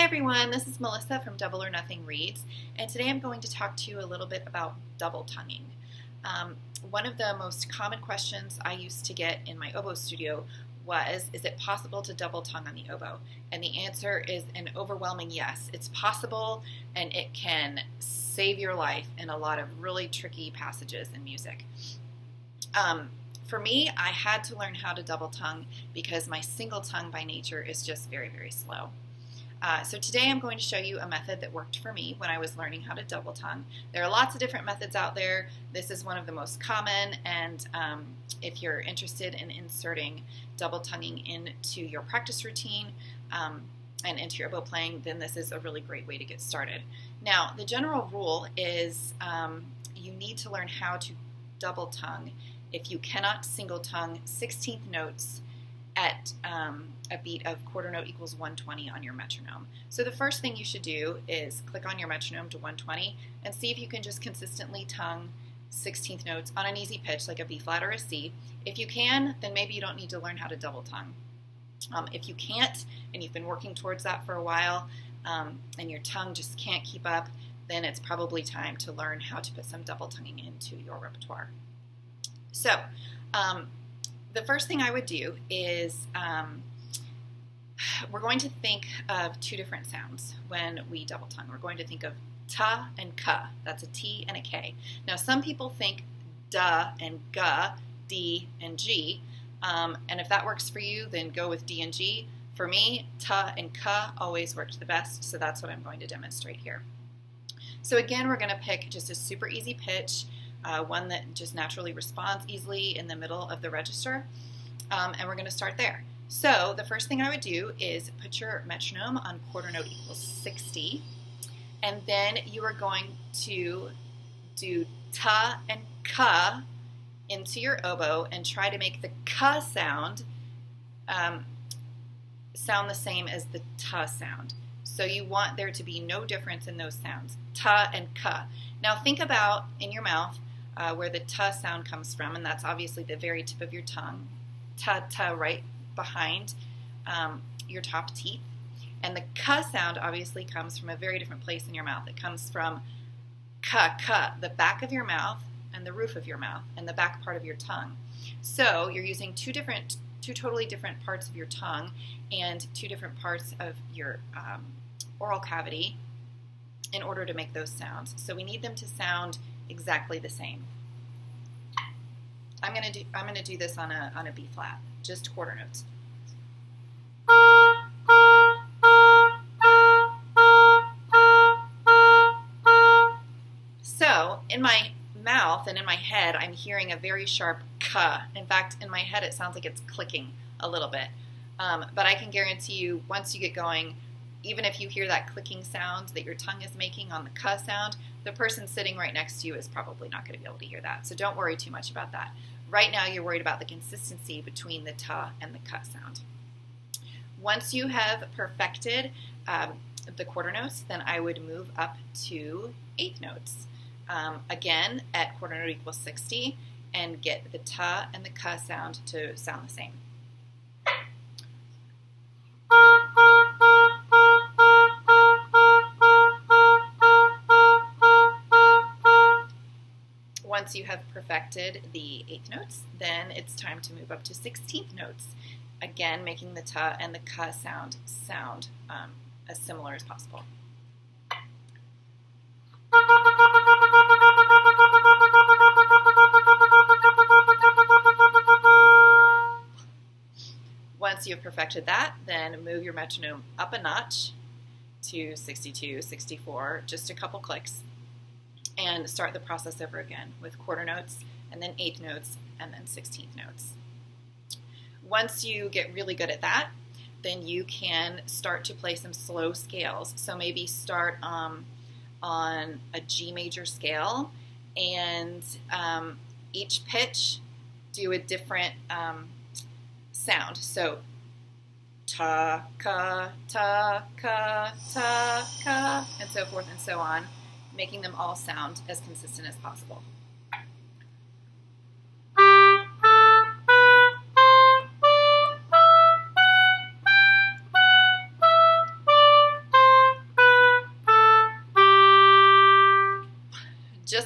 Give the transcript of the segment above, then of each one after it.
Hi everyone, this is Melissa from Double or Nothing Reads, and today I'm going to talk to you a little bit about double tonguing. One of the most common questions I used to get in my oboe studio was, is it possible to double tongue on the oboe? And the answer is an overwhelming yes. It's possible, and it can save your life in a lot of really tricky passages in music. For me, I had to learn how to double tongue because my single tongue by nature is just very, very slow. So today I'm going to show you a method that worked for me when I was learning how to double tongue. There are lots of different methods out there. This is one of the most common, and if you're interested in inserting double tonguing into your practice routine and into your oboe playing, then this is a really great way to get started. Now, the general rule is you need to learn how to double tongue if you cannot single tongue 16th notes at a beat of quarter note equals 120 on your metronome. So the first thing you should do is click on your metronome to 120 and see if you can just consistently tongue 16th notes on an easy pitch like a B flat or a C. If you can, then maybe you don't need to learn how to double tongue. If you can't, and you've been working towards that for a while, and your tongue just can't keep up, then it's probably time to learn how to put some double tonguing into your repertoire. So, the first thing I would do is we're going to think of two different sounds when we double tongue. We're going to think of ta and ka. That's a T and a K. Now, some people think da and ga, D and G. And if that works for you, then go with D and G. For me, ta and ka always worked the best, so that's what I'm going to demonstrate here. So again, we're going to pick just a super easy pitch, one that just naturally responds easily in the middle of the register, and we're going to start there. So the first thing I would do is put your metronome on quarter note equals 60, and then you are going to do ta and ka into your oboe and try to make the ka sound sound the same as the ta sound. So you want there to be no difference in those sounds, ta and ka. Now think about in your mouth where the ta sound comes from, and that's obviously the very tip of your tongue, ta right behind your top teeth. And the ka sound obviously comes from a very different place in your mouth. It comes from ka, the back of your mouth and the roof of your mouth and the back part of your tongue. So you're using two totally different parts of your tongue and two different parts of your oral cavity in order to make those sounds. So we need them to sound exactly the same. I'm gonna do this on a B flat, just quarter notes. So in my mouth and in my head, I'm hearing a very sharp ka. In fact, in my head, it sounds like it's clicking a little bit. But I can guarantee you, once you get going, even if you hear that clicking sound that your tongue is making on the ka sound, the person sitting right next to you is probably not going to be able to hear that. So don't worry too much about that. Right now, you're worried about the consistency between the ta and the ka sound. Once you have perfected the quarter notes, then I would move up to eighth notes. Again, at quarter note equals 60, and get the ta and the ka sound to sound the same. Once you have perfected the eighth notes, then it's time to move up to 16th notes. Again, making the ta and the ka sound as similar as possible. Once you've perfected that, then move your metronome up a notch to 62, 64, just a couple clicks, and start the process over again with quarter notes, and then eighth notes, and then 16th notes. Once you get really good at that, then you can start to play some slow scales. So maybe start on a G major scale, and each pitch do a different sound. So ta, ka, ta, ka, ta, ka, and so forth and so on, making them all sound as consistent as possible.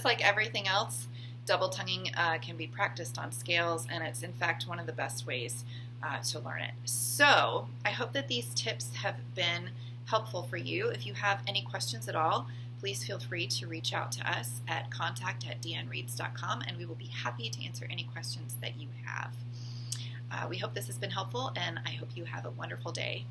like everything else, double tonguing can be practiced on scales, and it's in fact one of the best ways to learn it. So I hope that these tips have been helpful for you. If you have any questions at all, please feel free to reach out to us at contact@deannereads.com, and we will be happy to answer any questions that you have. We hope this has been helpful, and I hope you have a wonderful day.